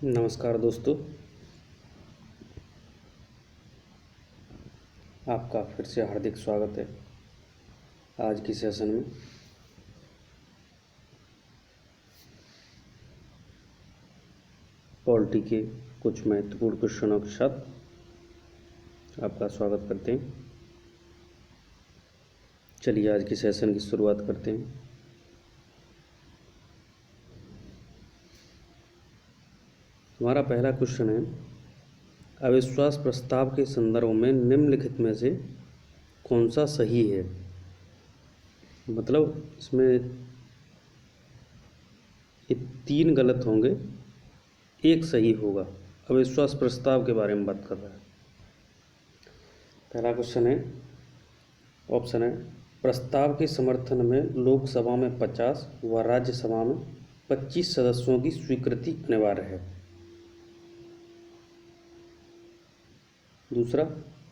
नमस्कार दोस्तों। आपका फिर से हार्दिक स्वागत है आज की सेशन में। पॉलिटी के कुछ महत्वपूर्ण क्वेश्चनों के साथ आपका स्वागत करते हैं। चलिए आज की सेशन की शुरुआत करते हैं। हमारा पहला क्वेश्चन है, अविश्वास प्रस्ताव के संदर्भ में निम्नलिखित में से कौन सा सही है। मतलब इसमें ये 3 गलत होंगे, एक सही होगा। अविश्वास प्रस्ताव के बारे में बात कर रहा है। पहला क्वेश्चन है, ऑप्शन है, प्रस्ताव के समर्थन में लोकसभा में 50 व राज्यसभा में 25 सदस्यों की स्वीकृति अनिवार्य है। दूसरा,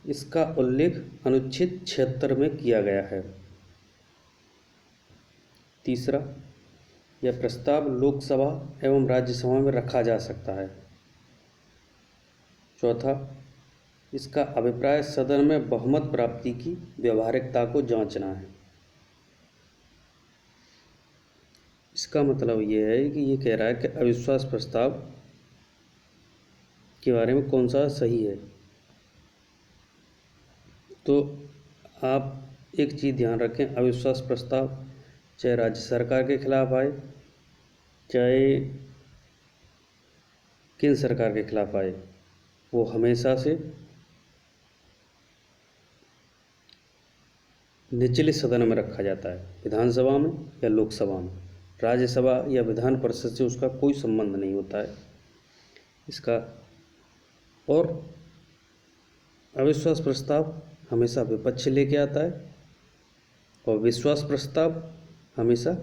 इसका उल्लेख अनुच्छेद 76 में किया गया है। तीसरा, यह प्रस्ताव लोकसभा एवं राज्यसभा में रखा जा सकता है। चौथा, इसका अभिप्राय सदन में बहुमत प्राप्ति की व्यावहारिकता को जांचना है। इसका मतलब ये है कि ये कह रहा है कि अविश्वास प्रस्ताव के बारे में कौन सा सही है। तो आप एक चीज़ ध्यान रखें, अविश्वास प्रस्ताव चाहे राज्य सरकार के खिलाफ आए, चाहे केंद्र सरकार के खिलाफ आए, वो हमेशा से निचले सदन में रखा जाता है, विधानसभा में या लोकसभा में। राज्यसभा या विधान परिषद से उसका कोई संबंध नहीं होता है इसका। और अविश्वास प्रस्ताव हमेशा विपक्ष लेके आता है और विश्वास प्रस्ताव हमेशा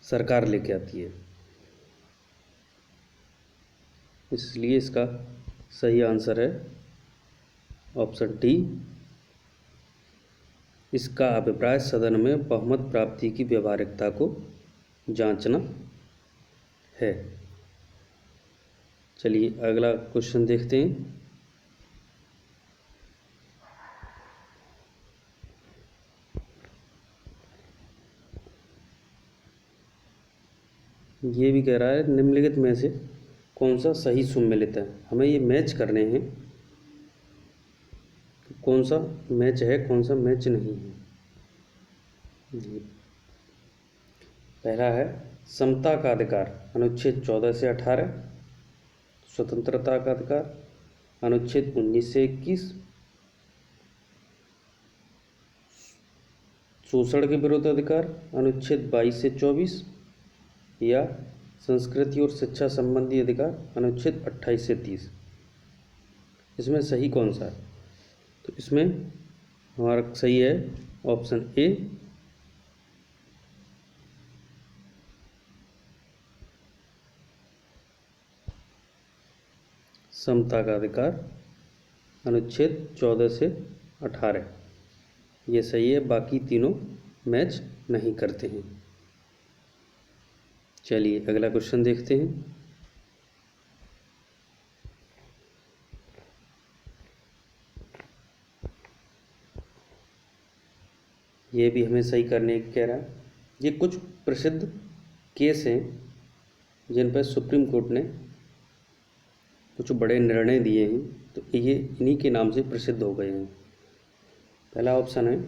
सरकार लेके आती है। इसलिए इसका सही आंसर है ऑप्शन डी, इसका अभिप्राय सदन में बहुमत प्राप्ति की व्यावहारिकता को जांचना है। चलिए अगला क्वेश्चन देखते हैं। ये भी कह रहा है, निम्नलिखित में से कौन सा सही सुमेलित है। हमें ये मैच करने हैं, कौन सा मैच है कौन सा मैच नहीं है। पहला है, समता का अधिकार अनुच्छेद 14 से 18, स्वतंत्रता का अधिकार अनुच्छेद 19 से 21, शोषण के विरुद्ध अधिकार अनुच्छेद 22 से 24, या संस्कृति और शिक्षा संबंधी अधिकार अनुच्छेद 28 से 30। इसमें सही कौन सा है? तो इसमें हमारा सही है ऑप्शन ए, समता का अधिकार अनुच्छेद 14 से 18, ये सही है। बाकी तीनों मैच नहीं करते हैं। चलिए अगला क्वेश्चन देखते हैं। ये भी हमें सही करने की कह रहा है। ये कुछ प्रसिद्ध केस हैं जिन पर सुप्रीम कोर्ट ने कुछ बड़े निर्णय दिए हैं, तो ये इन्हीं के नाम से प्रसिद्ध हो गए हैं। पहला ऑप्शन है,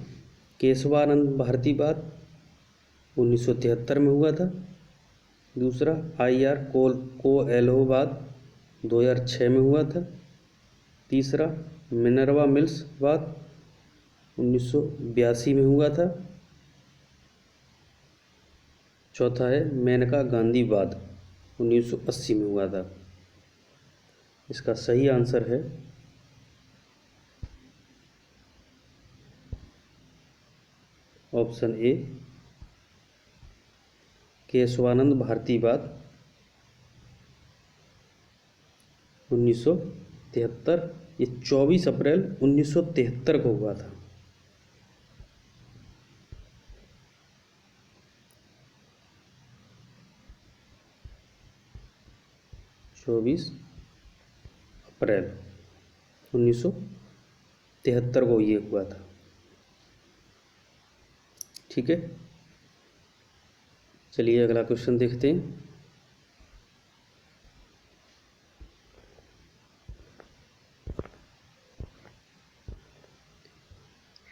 केशवानंद भारती वाद 1973 में हुआ था। दूसरा, IR कोएल्हो वाद 2006 में हुआ था। तीसरा, मिनर्वा मिल्स वाद 1982 में हुआ था। चौथा है, मेनका गांधी वाद 1980 में हुआ था। इसका सही आंसर है ऑप्शन ए, केशवानंद भारती वाद 1973। ये 24 अप्रैल 1973 को हुआ था। 24 अप्रैल 1973 को ये हुआ था। ठीक है, चलिए अगला क्वेश्चन देखते हैं।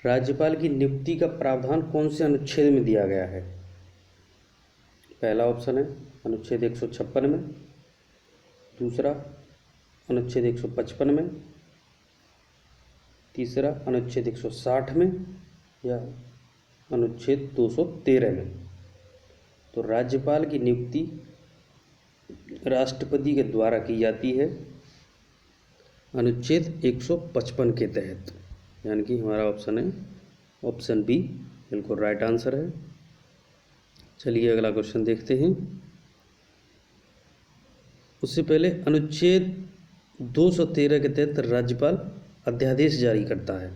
राज्यपाल की नियुक्ति का प्रावधान कौन से अनुच्छेद में दिया गया है? पहला ऑप्शन है अनुच्छेद 156 में, दूसरा अनुच्छेद 155 में, तीसरा अनुच्छेद 160 में, या अनुच्छेद 213 में। तो राज्यपाल की नियुक्ति राष्ट्रपति के द्वारा की जाती है अनुच्छेद 155 के तहत, यानी कि हमारा ऑप्शन है ऑप्शन बी बिल्कुल राइट आंसर है। चलिए अगला क्वेश्चन देखते हैं। उससे पहले अनुच्छेद 213 के तहत राज्यपाल अध्यादेश जारी करता है।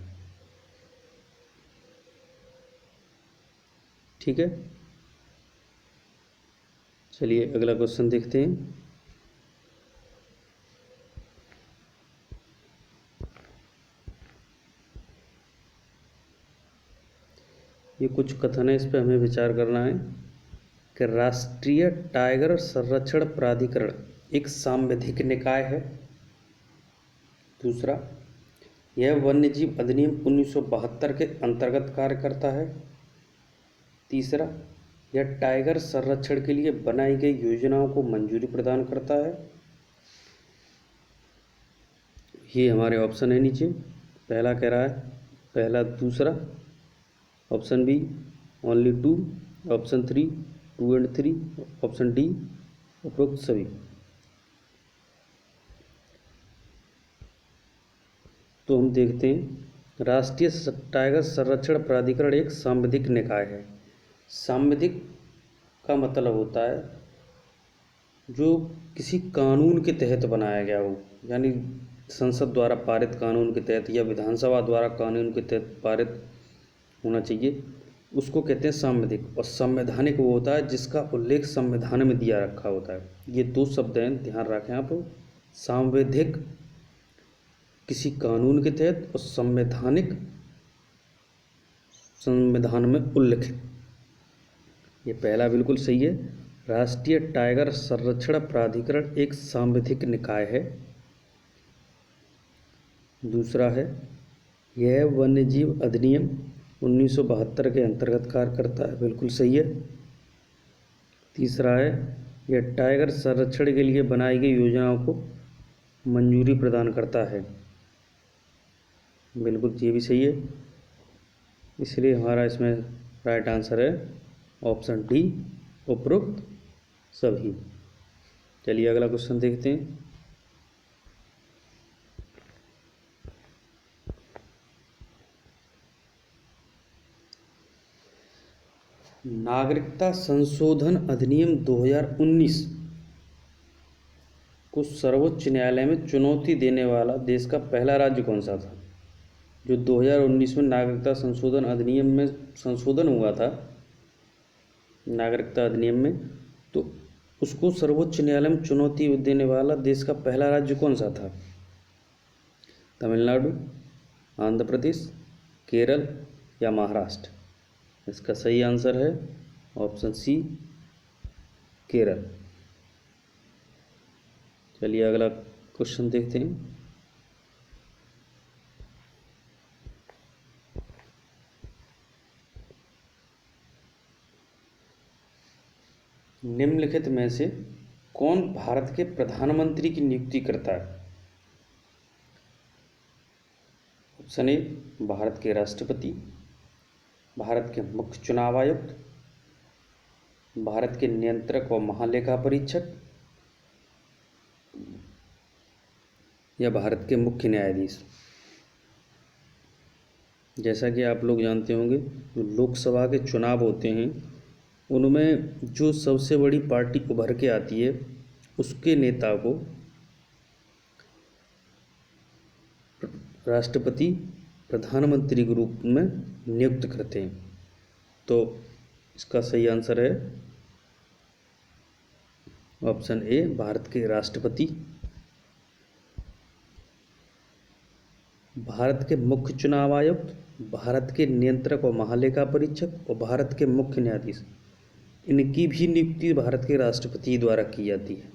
ठीक है, चलिए अगला क्वेश्चन देखते हैं। ये कुछ कथन है, इस पर हमें विचार करना है कि राष्ट्रीय टाइगर संरक्षण प्राधिकरण एक सांविधिक निकाय है। दूसरा, यह वन्यजीव अधिनियम 1972 के अंतर्गत कार्य करता है। तीसरा, यह टाइगर संरक्षण के लिए बनाई गई योजनाओं को मंजूरी प्रदान करता है। ये हमारे ऑप्शन है नीचे। पहला कह रहा है पहला, दूसरा, ऑप्शन बी ओनली 2, ऑप्शन 3 2 और 3, ऑप्शन डी उपरोक्त सभी। तो हम देखते हैं, राष्ट्रीय टाइगर संरक्षण प्राधिकरण एक सांविधिक निकाय है। सांविधिक का मतलब होता है जो किसी कानून के तहत बनाया गया हो, यानी संसद द्वारा पारित कानून के तहत या विधानसभा द्वारा कानून के तहत पारित होना चाहिए, उसको कहते हैं सांविधिक। और संवैधानिक वो होता है जिसका उल्लेख संविधान में दिया रखा होता है। ये दो शब्द हैं, ध्यान रखें आप। सांविधिक किसी कानून के तहत, और संवैधानिक संविधान में उल्लिखित। ये पहला बिल्कुल सही है। राष्ट्रीय टाइगर संरक्षण प्राधिकरण एक सांविधिक निकाय है। दूसरा है, यह वन्यजीव अधिनियम 1972 के अंतर्गत कार्य करता है, बिल्कुल सही है। तीसरा है, यह टाइगर संरक्षण के लिए बनाई गई योजनाओं को मंजूरी प्रदान करता है, बिल्कुल ये भी सही है। इसलिए हमारा इसमें राइट आंसर है ऑप्शन डी उपरोक्त सभी। चलिए अगला क्वेश्चन देखते हैं। नागरिकता संशोधन अधिनियम 2019 को सर्वोच्च न्यायालय में चुनौती देने वाला देश का पहला राज्य कौन सा था? जो 2019 में नागरिकता संशोधन अधिनियम में संशोधन हुआ था, नागरिकता अधिनियम में, तो उसको सर्वोच्च न्यायालय में चुनौती देने वाला देश का पहला राज्य कौन सा था? तमिलनाडु, आंध्र प्रदेश, केरल या महाराष्ट्र? इसका सही आंसर है ऑप्शन सी केरल। चलिए अगला क्वेश्चन देखते हैं। निम्नलिखित में से कौन भारत के प्रधानमंत्री की नियुक्ति करता है? ऑप्शन ए भारत के राष्ट्रपति, भारत के मुख्य चुनाव आयुक्त, भारत के नियंत्रक व महालेखा परीक्षक, या भारत के मुख्य न्यायाधीश। जैसा कि आप लोग जानते होंगे, जो लोकसभा के चुनाव होते हैं उनमें जो सबसे बड़ी पार्टी उभर के आती है उसके नेता को राष्ट्रपति प्रधानमंत्री के रूप में नियुक्त करते हैं। तो इसका सही आंसर है ऑप्शन ए भारत के राष्ट्रपति, भारत के मुख्य चुनाव आयुक्त, भारत के नियंत्रक और महालेखा परीक्षक और भारत के मुख्य न्यायाधीश, इनकी भी नियुक्ति भारत के राष्ट्रपति द्वारा की जाती है।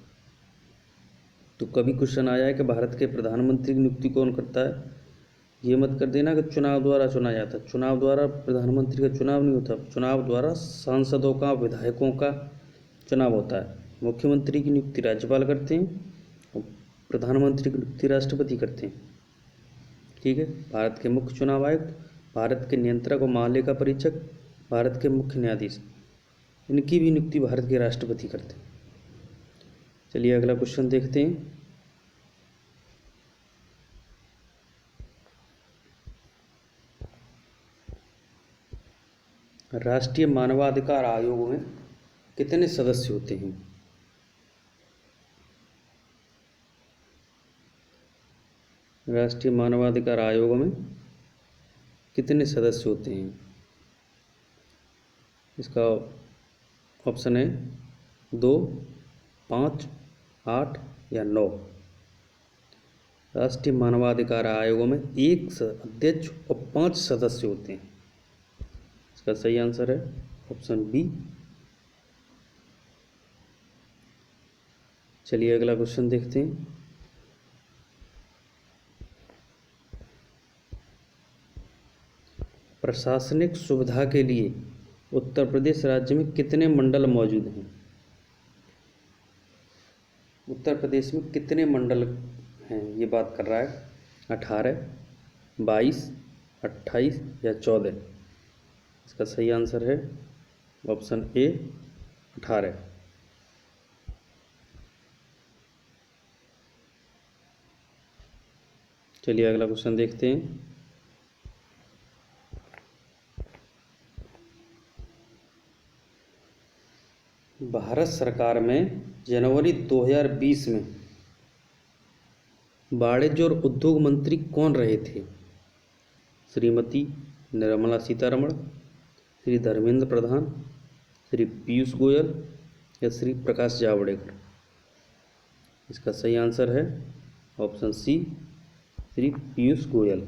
तो कभी क्वेश्चन आया है कि भारत के प्रधानमंत्री की नियुक्ति कौन करता है, ये मत कर देना कि चुनाव द्वारा चुना जाता है। चुनाव द्वारा प्रधानमंत्री का चुनाव नहीं होता, चुनाव द्वारा सांसदों का, विधायकों का चुनाव होता है। मुख्यमंत्री की नियुक्ति राज्यपाल करते हैं और प्रधानमंत्री की नियुक्ति राष्ट्रपति करते हैं। ठीक है। भारत के मुख्य चुनाव आयुक्त, भारत के नियंत्रक और महालेखा परीक्षक, भारत के मुख्य न्यायाधीश, इनकी भी नियुक्ति भारत के राष्ट्रपति करते हैं। चलिए अगला क्वेश्चन देखते हैं। राष्ट्रीय मानवाधिकार आयोग में कितने सदस्य होते हैं? राष्ट्रीय मानवाधिकार आयोग में कितने सदस्य होते हैं? इसका ऑप्शन है 2, 5, 8 या 9। राष्ट्रीय मानवाधिकार आयोगों में 1 अध्यक्ष और 5 सदस्य होते हैं। इसका सही आंसर है ऑप्शन बी। चलिए अगला क्वेश्चन देखते हैं। प्रशासनिक सुविधा के लिए उत्तर प्रदेश राज्य में कितने मंडल मौजूद हैं? उत्तर प्रदेश में कितने मंडल हैं ये बात कर रहा है। 18, 22, 28 या 14। इसका सही आंसर है ऑप्शन ए 18। चलिए अगला क्वेश्चन देखते हैं। भारत सरकार में जनवरी 2020 में वाणिज्य और उद्योग मंत्री कौन रहे थे? श्रीमती निर्मला सीतारमण, श्री धर्मेंद्र प्रधान, श्री पीयूष गोयल या श्री प्रकाश जावड़ेकर। इसका सही आंसर है ऑप्शन सी श्री पीयूष गोयल।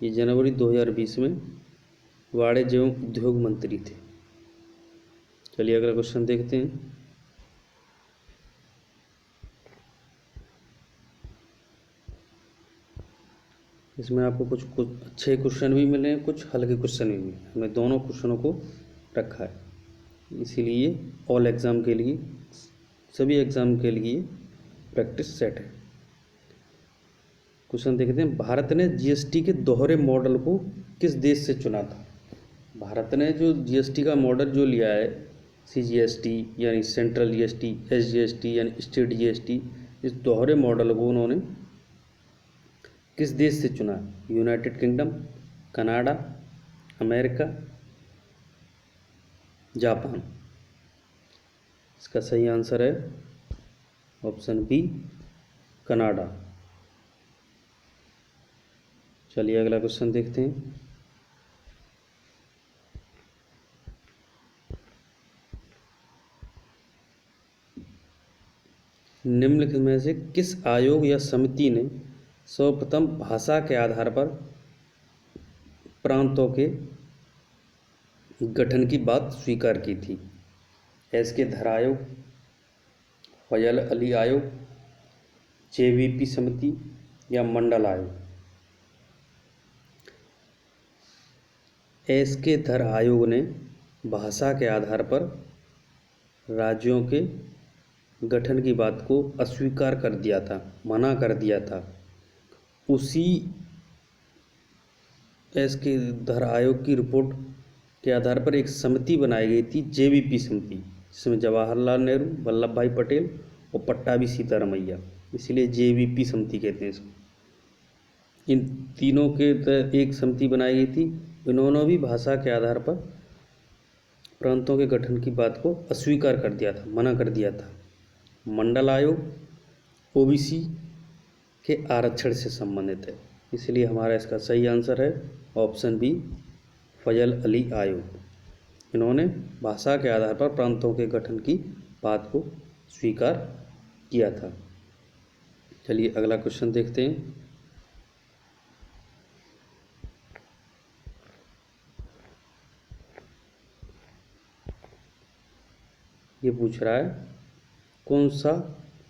ये जनवरी 2020 में वाणिज्य एवं उद्योग मंत्री थे। चलिए अगला क्वेश्चन देखते हैं। इसमें आपको कुछ अच्छे क्वेश्चन भी मिले हैं, कुछ हल्के क्वेश्चन भी मिले। हमने दोनों क्वेश्चनों को रखा है, इसीलिए ऑल एग्ज़ाम के लिए, सभी एग्ज़ाम के लिए प्रैक्टिस सेट है। क्वेश्चन देखते हैं। भारत ने जीएसटी के दोहरे मॉडल को किस देश से चुना था? भारत ने जो जीएसटी का मॉडल जो लिया है, सीजीएसटी यानी सेंट्रल जीएसटी, एसजीएसटी यानी स्टेट जीएसटी, इस दोहरे मॉडल को उन्होंने किस देश से चुना? United kingdom, Canada, America, Japan. इसका सही आंसर है ऑप्शन बी कनाडा। चलिए अगला क्वेश्चन देखते हैं। निम्नलिखित में से किस आयोग या समिति ने सर्वप्रथम भाषा के आधार पर प्रांतों के गठन की बात स्वीकार की थी? एस.के. धर आयोग, फजल अली आयोग, जेवीपी समिति या मंडल आयोग? एस.के. धर आयोग ने भाषा के आधार पर राज्यों के गठन की बात को अस्वीकार कर दिया था, मना कर दिया था। उसी एस.के. धर आयोग की रिपोर्ट के आधार पर एक समिति बनाई गई थी, जेवीपी समिति, जिसमें जवाहरलाल नेहरू, वल्लभ भाई पटेल और पट्टाभी सीतारमैया, इसलिए जेवीपी समिति कहते हैं इसको। इन तीनों के एक समिति बनाई गई थी। इन्होंने भी भाषा के आधार पर प्रांतों के गठन की बात को अस्वीकार कर दिया था, मना कर दिया था। मंडल आयोग ओबीसी के आरक्षण से संबंधित है, इसलिए हमारा इसका सही आंसर है ऑप्शन बी फजल अली आयोग। इन्होंने भाषा के आधार पर प्रांतों के गठन की बात को स्वीकार किया था। चलिए अगला क्वेश्चन देखते हैं। ये पूछ रहा है कौन सा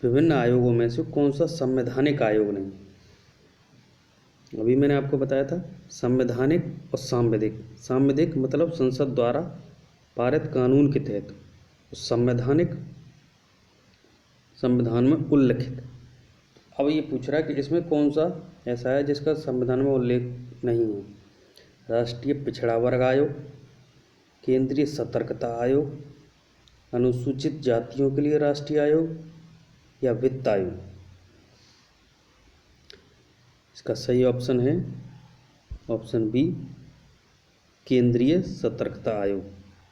विभिन्न आयोगों में से कौन सा संवैधानिक आयोग नहीं। अभी मैंने आपको बताया था संवैधानिक और सांविधिक। सांविधिक मतलब संसद द्वारा पारित कानून के तहत, संवैधानिक संविधान में उल्लिखित। अब ये पूछ रहा है कि इसमें कौन सा ऐसा है जिसका संविधान में उल्लेख नहीं है। राष्ट्रीय पिछड़ा वर्ग आयोग, केंद्रीय सतर्कता आयोग, अनुसूचित जातियों के लिए राष्ट्रीय आयोग या वित्त आयोग। इसका सही ऑप्शन है ऑप्शन बी, केंद्रीय सतर्कता आयोग,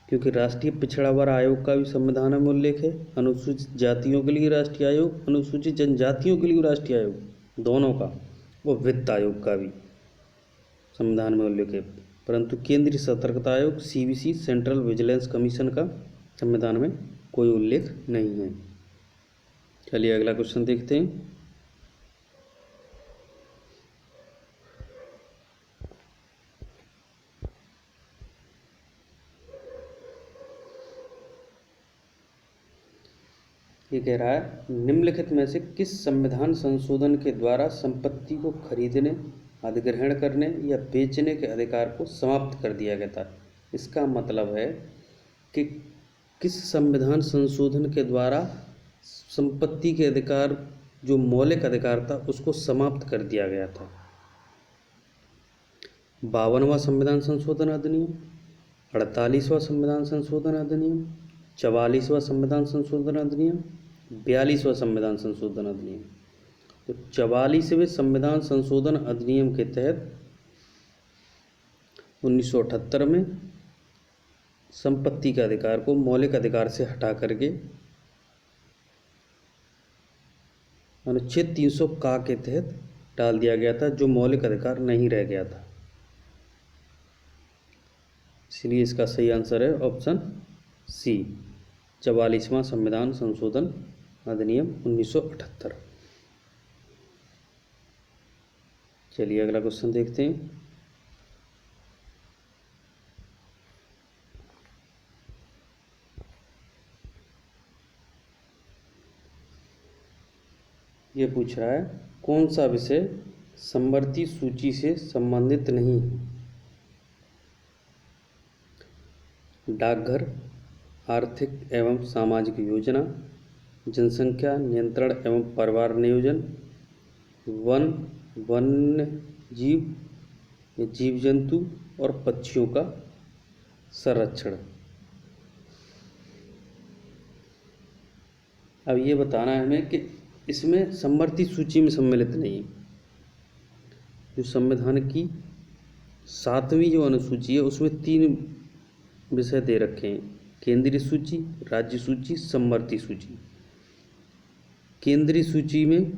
क्योंकि राष्ट्रीय पिछड़ा वर्ग आयोग का भी संविधान में उल्लेख है, अनुसूचित जातियों के लिए राष्ट्रीय आयोग, अनुसूचित जनजातियों के लिए राष्ट्रीय आयोग, दोनों का, वो वित्त आयोग का भी संविधान में उल्लेख है। परंतु केंद्रीय सतर्कता आयोग सीवीसी, सेंट्रल विजिलेंस कमीशन का संविधान में कोई उल्लेख नहीं है। चलिए अगला क्वेश्चन देखते हैं। ये कह रहा है निम्नलिखित में से किस संविधान संशोधन के द्वारा संपत्ति को खरीदने, अधिग्रहण करने या बेचने के अधिकार को समाप्त कर दिया गया था। इसका मतलब है कि किस संविधान संशोधन के द्वारा संपत्ति के अधिकार, जो मौलिक अधिकार था, उसको समाप्त कर दिया गया था। 52वां संविधान संशोधन अधिनियम, 48वां संविधान संशोधन अधिनियम, 44वां संविधान संशोधन अधिनियम, 42वां संविधान संशोधन अधिनियम। तो 44वें संविधान संशोधन अधिनियम के तहत 1978 में संपत्ति के अधिकार को मौलिक अधिकार से हटा करके अनुच्छेद 300 का के तहत डाल दिया गया था, जो मौलिक अधिकार नहीं रह गया था। इसलिए इसका सही आंसर है ऑप्शन सी, 44वां संविधान संशोधन अधिनियम 1978। चलिए अगला क्वेश्चन देखते हैं। ये पूछ रहा है कौन सा विषय समवर्ती सूची से संबंधित नहीं है। डाकघर, आर्थिक एवं सामाजिक योजना, जनसंख्या नियंत्रण एवं परिवार नियोजन, वन्य जीव, जीव जंतु और पक्षियों का संरक्षण। अब ये बताना है हमें कि इसमें समवर्ती सूची में सम्मिलित नहीं है। जो संविधान की 7वीं जो अनुसूची है उसमें 3 विषय दे रखे हैं, केंद्रीय सूची, राज्य सूची, समवर्ती सूची। केंद्रीय सूची में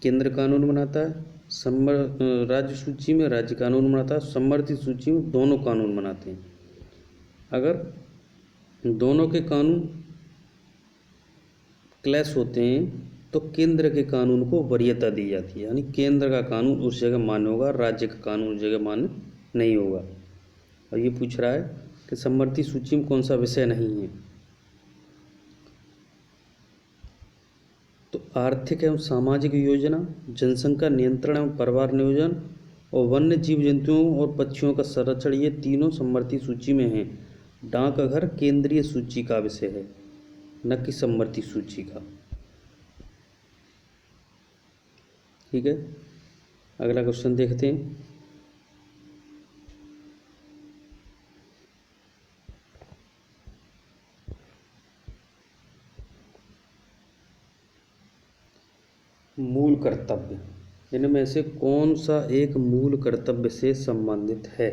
केंद्र कानून बनाता है, राज्य सूची में राज्य कानून बनाता है, समवर्ती सूची में दोनों कानून बनाते हैं। अगर दोनों के कानून क्लैश होते हैं तो केंद्र के कानून को वरीयता दी जाती है, यानी केंद्र का कानून उस जगह मान्य होगा, राज्य का कानून उस जगह मान्य नहीं होगा। और ये पूछ रहा है कि समवर्ती सूची में कौन सा विषय नहीं है। तो आर्थिक एवं सामाजिक योजना, जनसंख्या नियंत्रण एवं परिवार नियोजन और वन्य जीव जंतुओं और पक्षियों का संरक्षण, ये तीनों समवर्ती सूची में हैं। डाकघर केंद्रीय सूची का विषय है, न कि समवर्ती सूची का। ठीक है, अगला क्वेश्चन देखते हैं। मूल कर्तव्य, इनमें से कौन सा एक मूल कर्तव्य से संबंधित है।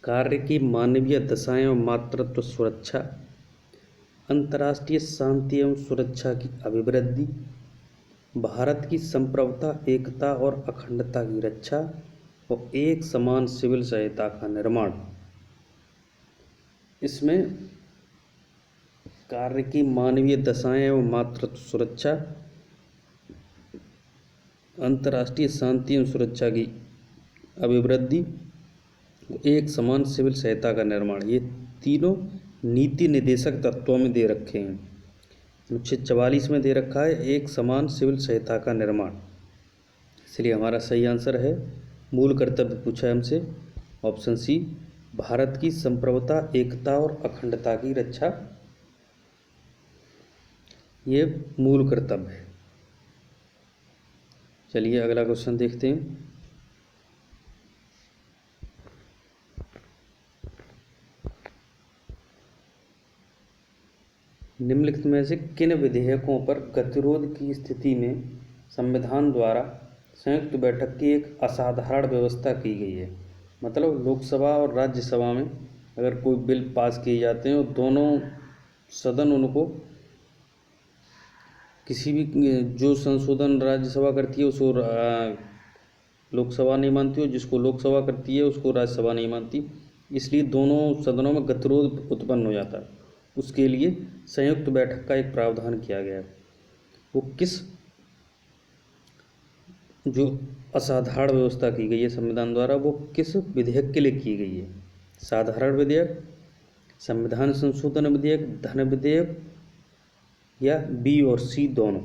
कार्य की मानवीय दशाएं एवं मातृत्व सुरक्षा, अंतर्राष्ट्रीय शांति एवं सुरक्षा की अभिवृद्धि, भारत की संप्रभुता, एकता और अखंडता की रक्षा और एक समान सिविल संहिता का निर्माण। इसमें कार्य की मानवीय दशाएं एवं मातृत्व सुरक्षा, अंतर्राष्ट्रीय शांति एवं सुरक्षा की अभिवृद्धि, एक समान सिविल सहायता का निर्माण, ये तीनों नीति निदेशक तत्वों में दे रखे हैं। अनुच्छेद 44 में दे रखा है एक समान सिविल सहायता का निर्माण, इसलिए हमारा सही आंसर है मूल कर्तव्य पूछा है हमसे ऑप्शन सी, भारत की संप्रभुता, एकता और अखंडता की रक्षा, ये मूल कर्तव्य है। चलिए अगला क्वेश्चन देखते हैं। निम्नलिखित में से किन विधेयकों पर गतिरोध की स्थिति में संविधान द्वारा संयुक्त बैठक की एक असाधारण व्यवस्था की गई है? मतलब लोकसभा और राज्यसभा में अगर कोई बिल पास किए जाते हैं और दोनों सदन उनको किसी भी जो संशोधन राज्यसभा करती है उसको लोकसभा नहीं मानती, और जिसको लोकसभा करती है उसको राज्यसभा नहीं मानती, इसलिए दोनों सदनों में गतिरोध उत्पन्न हो जाता है। उसके लिए संयुक्त बैठक का एक प्रावधान किया गया है। वो किस जो असाधारण व्यवस्था की गई है संविधान द्वारा, वो किस विधेयक के लिए की गई है? साधारण विधेयक, संविधान संशोधन विधेयक, धन विधेयक या बी और सी दोनों?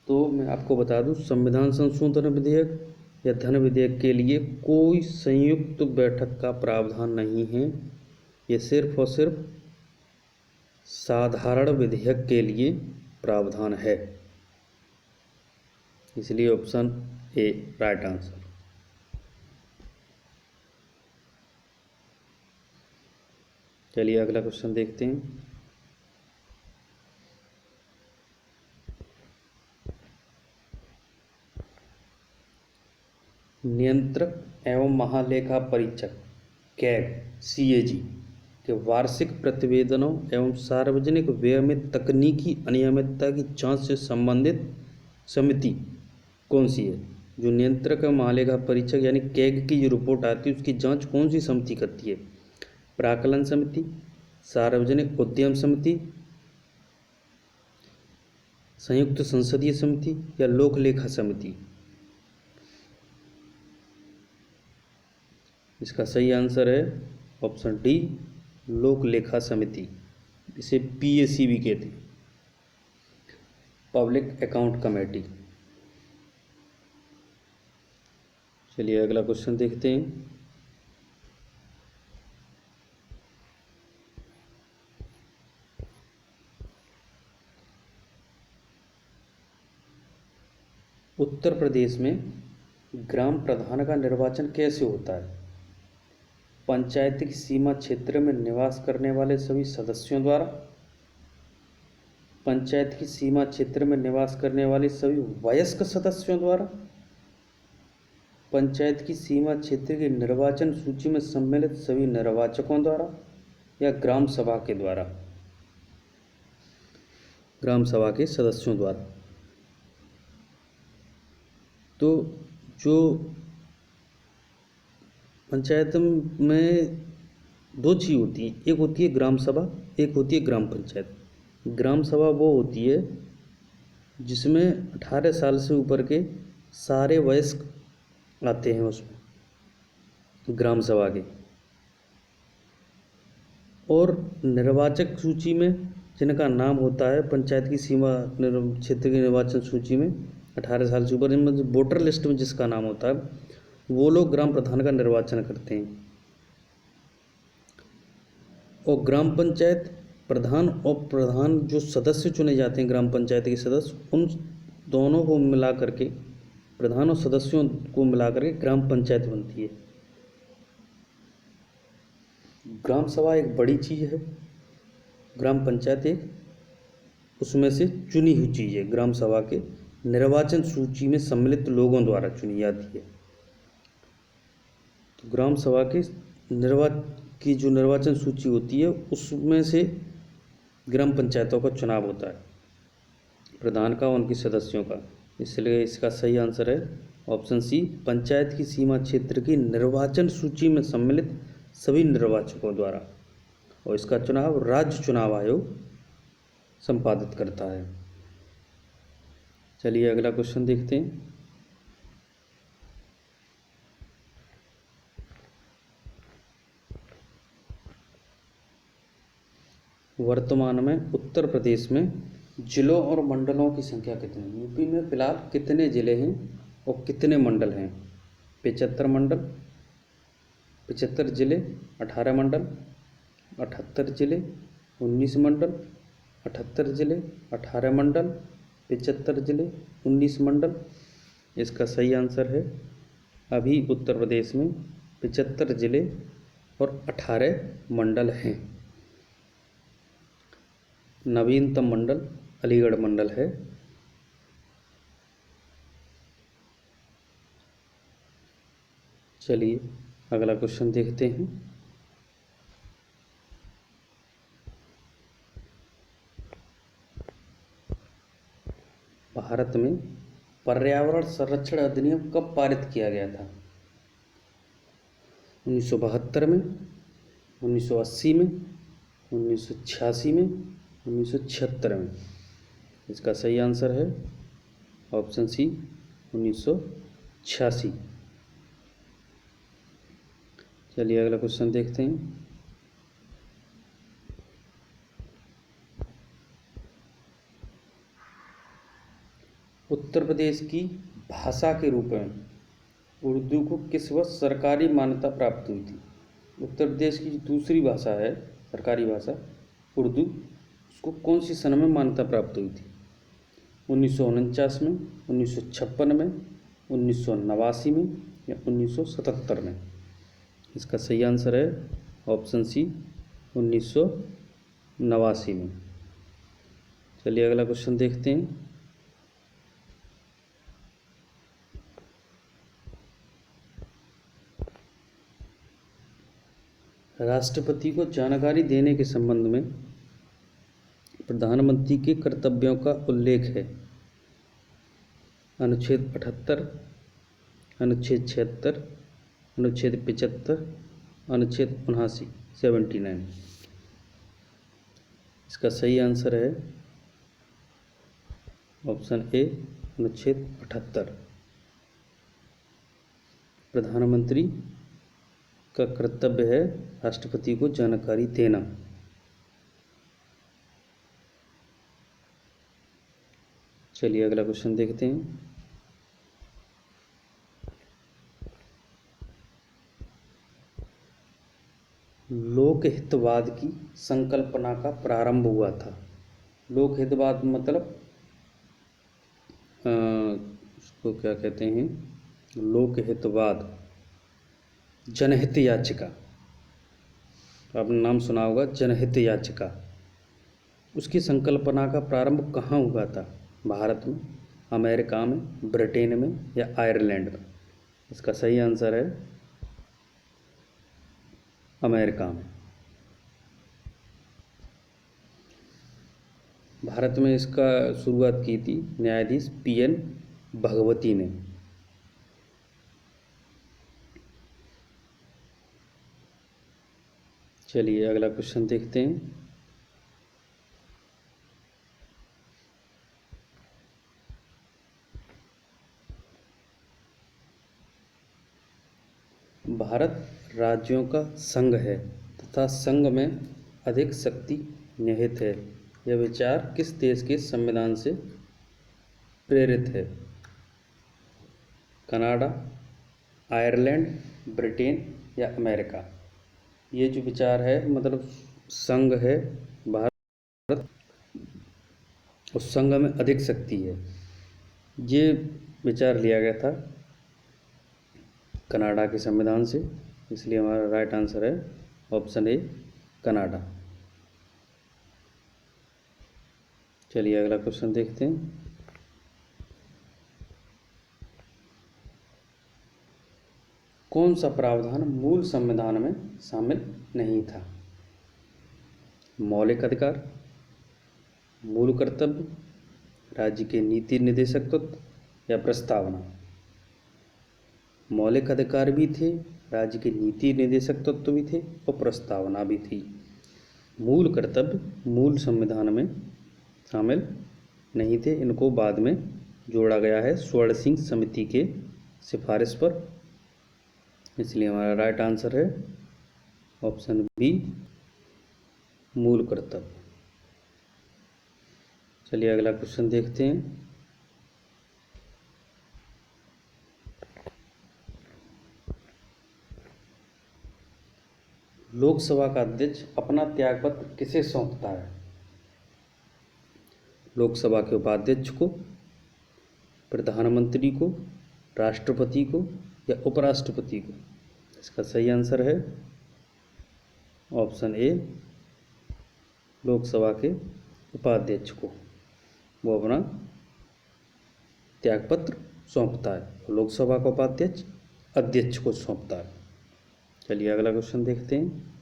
तो मैं आपको बता दूं, संविधान संशोधन विधेयक या धन विधेयक के लिए कोई संयुक्त बैठक का प्रावधान नहीं है। ये सिर्फ और सिर्फ साधारण विधेयक के लिए प्रावधान है, इसलिए ऑप्शन ए राइट आंसर। चलिए अगला क्वेश्चन देखते हैं। नियंत्रक एवं महालेखा परीक्षक कैग सीएजी के वार्षिक प्रतिवेदनों एवं सार्वजनिक व्यय में तकनीकी अनियमितता की जांच से संबंधित समिति कौन सी है? जो नियंत्रक एवं महालेखा परीक्षक यानी कैग की जो रिपोर्ट आती है उसकी जांच कौन सी समिति करती है? प्राकलन समिति, सार्वजनिक उद्यम समिति, संयुक्त संसदीय समिति या लोक लेखा समिति? इसका सही आंसर है ऑप्शन डी, लोक लेखा समिति। इसे पीएसी भी कहते हैं, पब्लिक अकाउंट कमेटी। चलिए अगला क्वेश्चन देखते हैं। उत्तर प्रदेश में ग्राम प्रधान का निर्वाचन कैसे होता है? पंचायत की सीमा क्षेत्र में निवास करने वाले सभी सदस्यों द्वारा, पंचायत की सीमा क्षेत्र में निवास करने वाले सभी वयस्क सदस्यों द्वारा, पंचायत की सीमा क्षेत्र की निर्वाचन सूची में सम्मिलित सभी निर्वाचकों द्वारा या ग्राम सभा के द्वारा? ग्राम सभा के सदस्यों द्वारा। तो जो पंचायत में दो चीज़ होती हैं, एक होती है ग्राम सभा, एक होती है ग्राम पंचायत। ग्राम सभा वो होती है जिसमें 18 साल से ऊपर के सारे वयस्क आते हैं उसमें ग्राम सभा के, और निर्वाचक सूची में जिनका नाम होता है पंचायत की सीमा क्षेत्र की निर्वाचन सूची में 18 साल से ऊपर, वोटर लिस्ट में जिसका नाम होता है वो लोग ग्राम प्रधान का निर्वाचन करते हैं। और ग्राम पंचायत प्रधान और प्रधान जो सदस्य चुने जाते हैं ग्राम पंचायत के सदस्य, उन दोनों को मिला करके, प्रधान और सदस्यों को मिला करके ग्राम पंचायत बनती है। ग्राम सभा एक बड़ी चीज़ है, ग्राम पंचायत एक उसमें से चुनी हुई चीज़ है। ग्राम सभा के निर्वाचन सूची में सम्मिलित लोगों द्वारा चुनी जाती है। तो ग्राम सभा के की जो निर्वाचन सूची होती है उसमें से ग्राम पंचायतों का चुनाव होता है, प्रधान का और उनके सदस्यों का। इसलिए इसका सही आंसर है ऑप्शन सी, पंचायत की सीमा क्षेत्र की निर्वाचन सूची में सम्मिलित सभी निर्वाचकों द्वारा। और इसका चुनाव राज्य चुनाव आयोग संपादित करता है। चलिए अगला क्वेश्चन देखते हैं। वर्तमान में उत्तर प्रदेश में जिलों और मंडलों की संख्या कितनी है? यूपी में फिलहाल कितने जिले हैं और कितने मंडल हैं? 75 मंडल, 75 जिले, 18 मंडल, 78 जिले, 19 मंडल, 78 जिले, 18 मंडल, 75 जिले, 19 मंडल। इसका सही आंसर है अभी उत्तर प्रदेश में 75 जिले और 18 मंडल हैं। नवीनतम मंडल अलीगढ़ मंडल है। चलिए अगला क्वेश्चन देखते हैं। भारत में पर्यावरण संरक्षण अधिनियम कब पारित किया गया था? 1972 में, 1980 में, 1986 में, 1976 में। इसका सही आंसर है ऑप्शन सी 1986। चलिए अगला क्वेश्चन देखते हैं। उत्तर प्रदेश की भाषा के रूप में उर्दू को किस वर्ष सरकारी मान्यता प्राप्त हुई थी? उत्तर प्रदेश की दूसरी भाषा है सरकारी भाषा उर्दू, उसको कौन सी सन में मान्यता प्राप्त हुई थी? 1949 में, 1956 में, 1989 में या 1977 में? इसका सही आंसर है ऑप्शन सी 1989 में। चलिए अगला क्वेश्चन देखते हैं। राष्ट्रपति को जानकारी देने के संबंध में प्रधानमंत्री के कर्तव्यों का उल्लेख है। अनुच्छेद 78, अनुच्छेद 76, अनुच्छेद 75, अनुच्छेद 79, 79। इसका सही आंसर है ऑप्शन ए अनुच्छेद 78। प्रधानमंत्री का कर्तव्य है राष्ट्रपति को जानकारी देना। चलिए अगला क्वेश्चन देखते हैं। लोकहितवाद की संकल्पना का प्रारंभ हुआ था। लोकहितवाद मतलब उसको क्या कहते हैं? लोकहितवाद, जनहित याचिका, आपने नाम सुना होगा जनहित याचिका। उसकी संकल्पना का प्रारंभ कहाँ हुआ था? भारत में, अमेरिका में, ब्रिटेन में या आयरलैंड में? इसका सही आंसर है अमेरिका में। भारत में इसका शुरुआत की थी न्यायाधीश PN भगवती ने। चलिए अगला क्वेश्चन देखते हैं। भारत राज्यों का संघ है तथा संघ में अधिक शक्ति निहित है। यह विचार किस देश के संविधान से प्रेरित है? कनाडा, आयरलैंड, ब्रिटेन या अमेरिका? ये जो विचार है मतलब संघ है भारत, उस संघ में अधिक शक्ति है, ये विचार लिया गया था कनाडा के संविधान से। इसलिए हमारा राइट आंसर है ऑप्शन ए कनाडा। चलिए अगला क्वेश्चन देखते हैं। कौन सा प्रावधान मूल संविधान में शामिल नहीं था? मौलिक अधिकार, मूल कर्तव्य, राज्य के नीति निर्देशक तत्व या प्रस्तावना? मौलिक अधिकार भी थे, राज्य के नीति निर्देशक तत्व भी थे और प्रस्तावना भी थी। मूल कर्तव्य मूल संविधान में शामिल नहीं थे, इनको बाद में जोड़ा गया है स्वर्ण सिंह समिति के सिफारिश पर, इसलिए हमारा राइट आंसर है ऑप्शन बी मूल कर्तव्य। चलिए अगला क्वेश्चन देखते हैं। लोकसभा का अध्यक्ष अपना त्यागपत्र किसे सौंपता है? लोकसभा के उपाध्यक्ष को, प्रधानमंत्री को, राष्ट्रपति को या उपराष्ट्रपति को? इसका सही आंसर है ऑप्शन ए लोकसभा के उपाध्यक्ष को, वो अपना त्यागपत्र सौंपता है। लोकसभा का उपाध्यक्ष अध्यक्ष को सौंपता है। चलिए अगला क्वेश्चन देखते हैं।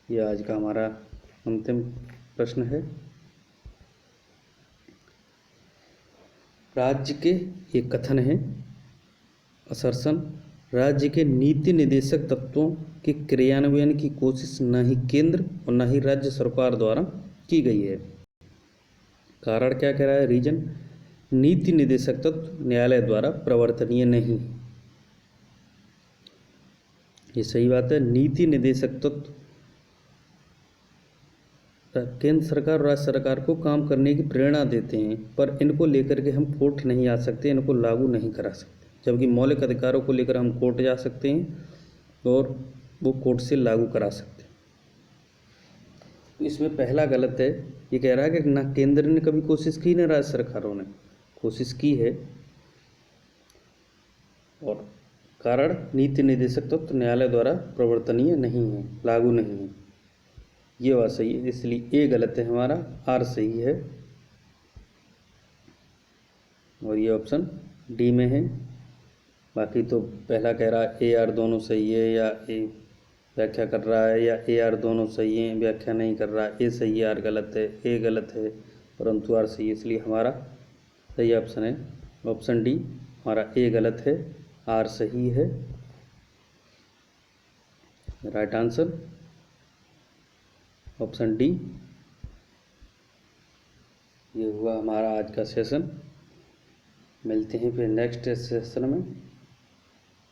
यह आज का हमारा अंतिम प्रश्न है। राज्य के एक कथन है असर्सन राज्य के नीति निर्देशक तत्वों के क्रियान्वयन की कोशिश न ही केंद्र और न ही राज्य सरकार द्वारा की गई है। कारण क्या कह रहा है? रीजन, नीति निर्देशक तत्व न्यायालय द्वारा प्रवर्तनीय नहीं। ये सही बात है। नीति निर्देशक तत्व केंद्र सरकार और राज्य सरकार को काम करने की प्रेरणा देते हैं, पर इनको लेकर के हम कोर्ट नहीं आ सकते, इनको लागू नहीं करा सकते। जबकि मौलिक अधिकारों को लेकर हम कोर्ट जा सकते हैं और वो कोर्ट से लागू करा सकते हैं। तो इसमें पहला गलत है। ये कह रहा है कि ना केंद्र ने कभी कोशिश की ना राज्य सरकारों ने कोशिश की है, और कारण नीति निर्देशक तत्व न्यायालय द्वारा प्रवर्तनीय नहीं है, लागू नहीं है। ये बात सही है, इसलिए ए गलत है, हमारा आर सही है और ये ऑप्शन डी में है। बाकी तो पहला कह रहा है ए आर दोनों सही है, या ए व्याख्या कर रहा है, या ए आर दोनों सही है व्याख्या नहीं कर रहा है। ए सही है, आर गलत है, ए गलत है परंतु आर सही है, इसलिए हमारा सही ऑप्शन है ऑप्शन डी। हमारा ए गलत है, आर सही है। Right answer option D. ये हुआ हमारा आज का सेशन। मिलते हैं फिर नेक्स्ट सेशन में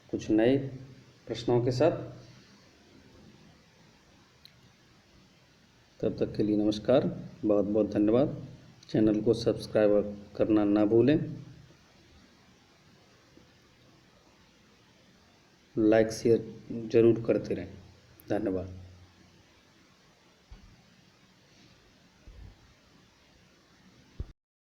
कुछ नए प्रश्नों के साथ। तब तक के लिए नमस्कार, बहुत बहुत धन्यवाद। चैनल को सब्सक्राइब करना ना भूलें, लाइक शेयर जरूर करते रहें। धन्यवाद।